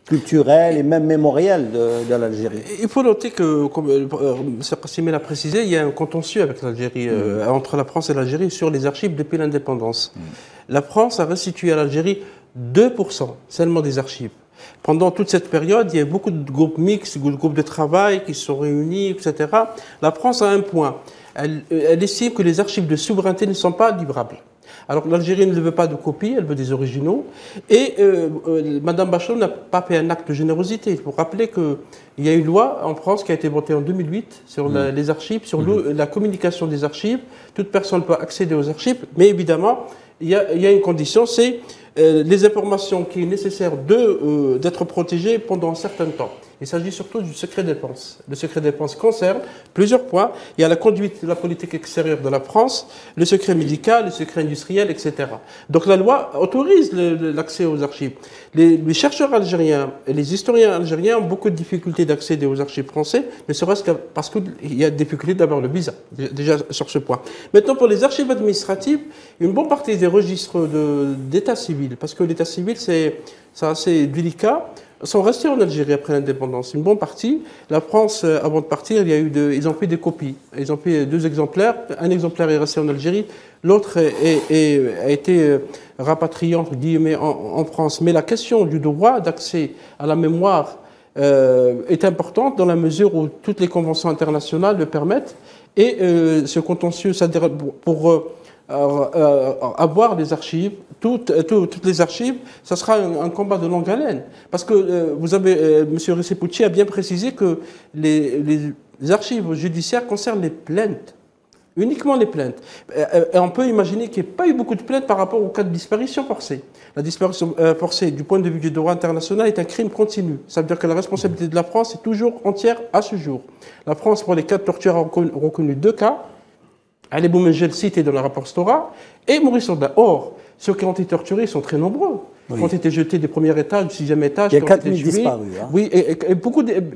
culturel et même mémoriel de l'Algérie. Il faut noter que, comme M. Qassimi l'a précisé, il y a un contentieux avec l'Algérie, entre la France et l'Algérie sur les archives depuis l'indépendance. La France a restitué à l'Algérie 2% seulement des archives. Pendant toute cette période, il y a beaucoup de groupes mixtes, de groupes de travail qui se sont réunis, etc. La France a un point. Elle estime que les archives de souveraineté ne sont pas livrables. Alors l'Algérie ne veut pas de copies, elle veut des originaux. Et Mme Bachelot n'a pas fait un acte de générosité. Il faut rappeler qu'il y a une loi en France qui a été votée en 2008 sur les archives, sur la communication des archives. Toute personne peut accéder aux archives, mais évidemment, il y a une condition, c'est les informations qui est nécessaire d'être protégées pendant un certain temps. Il s'agit surtout du secret défense. Le secret défense concerne plusieurs points. Il y a la conduite de la politique extérieure de la France, le secret médical, le secret industriel, etc. Donc la loi autorise l'accès aux archives. Les chercheurs algériens et les historiens algériens ont beaucoup de difficultés d'accéder aux archives françaises, ne serait-ce que parce qu'il y a des difficultés d'avoir le visa, déjà sur ce point. Maintenant, pour les archives administratives, une bonne partie des registres d'état civil, parce que l'état civil, c'est assez délicat, sont restés en Algérie après l'indépendance. Une bonne partie. La France, avant de partir, ils ont fait des copies. Ils ont fait 2 exemplaires. Un exemplaire est resté en Algérie. L'autre a été rapatrié, entre guillemets, en France. Mais la question du droit d'accès à la mémoire est importante dans la mesure où toutes les conventions internationales le permettent. Et ce contentieux, pour avoir des archives, toutes les archives, ça sera un combat de longue haleine. Parce que M. Recépoucci a bien précisé que les archives judiciaires concernent les plaintes, uniquement les plaintes. Et on peut imaginer qu'il n'y ait pas eu beaucoup de plaintes par rapport au cas de disparition forcée. La disparition forcée, du point de vue du droit international, est un crime continu. Ça veut dire que la responsabilité de la France est toujours entière à ce jour. La France, pour les cas de torture, a reconnu 2 cas. Ali Boumengel cité dans le rapport Stora et Maurice Audin. Or, ceux qui ont été torturés sont très nombreux. Ils ont été jetés des premiers étages, du 6e étage. Il y a 4000 disparus. Hein. Oui, et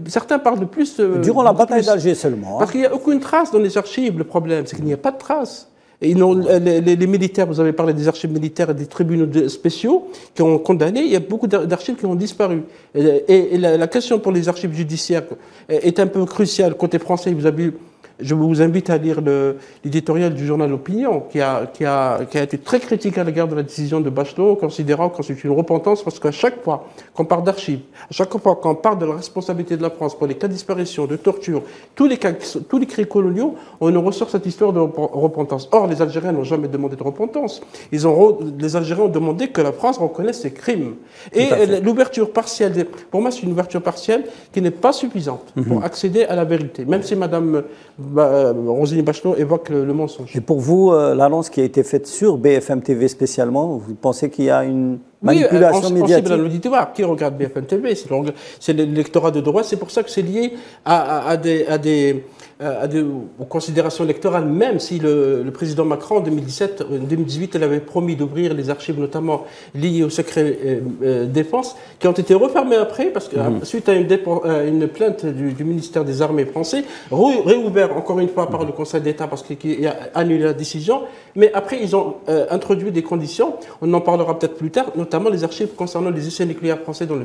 certains parlent de plus. Durant la bataille d'Alger seulement. Hein. Parce qu'il n'y a aucune trace dans les archives. Le problème, c'est qu'il n'y a pas de trace. Et les militaires, vous avez parlé des archives militaires et des tribunaux spéciaux qui ont condamné, il y a beaucoup d'archives qui ont disparu. Et la question pour les archives judiciaires est un peu cruciale. Côté français, je vous invite à lire l'éditorial du journal L'Opinion, qui a été très critique à l'égard de la décision de Bachelot, considérant que c'est une repentance, parce qu'à chaque fois qu'on parle d'archives, à chaque fois qu'on parle de la responsabilité de la France pour les cas de disparition, de torture, tous les crimes coloniaux, on ressort cette histoire de repentance. Or, les Algériens n'ont jamais demandé de repentance. Les Algériens ont demandé que la France reconnaisse ces crimes. Et l'ouverture partielle, pour moi, c'est une ouverture partielle qui n'est pas suffisante pour accéder à la vérité, même si Mme Roselyne Bachelot évoque le mensonge. Et pour vous, l'annonce qui a été faite sur BFM TV spécialement, vous pensez qu'il y a une manipulation médiatique? Oui, l'auditoire. Qui regarde BFM TV? C'est l'électorat de droite. C'est pour ça que c'est lié aux considérations électorales, même si le président Macron, en 2018, il avait promis d'ouvrir les archives, notamment liées au secret défense, qui ont été refermées après, parce que suite à une plainte du ministère des Armées français, réouvert encore une fois par le Conseil d'État, parce qu'il a annulé la décision, mais après ils ont introduit des conditions, on en parlera peut-être plus tard, notamment les archives concernant les essais nucléaires français dans le